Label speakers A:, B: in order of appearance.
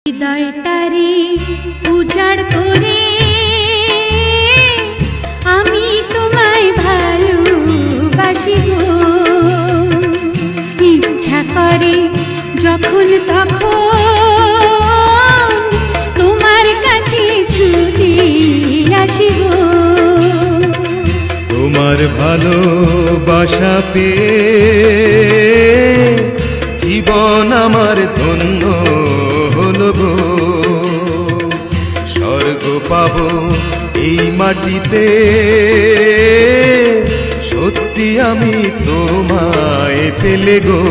A: হৃদয়টারে উজাড় করে আমি তোমায় ভালোবাসি গো। ইচ্ছা করে যখন তখন তোমার কাছে ছুটে আসি গো।
B: তোমার ভালোবাসা পেয়ে জীবন আমার ধন্য হলো গো। স্বর্গ পাবো এই মাটিতে, সত্যি আমি তোমায় পেলে গো।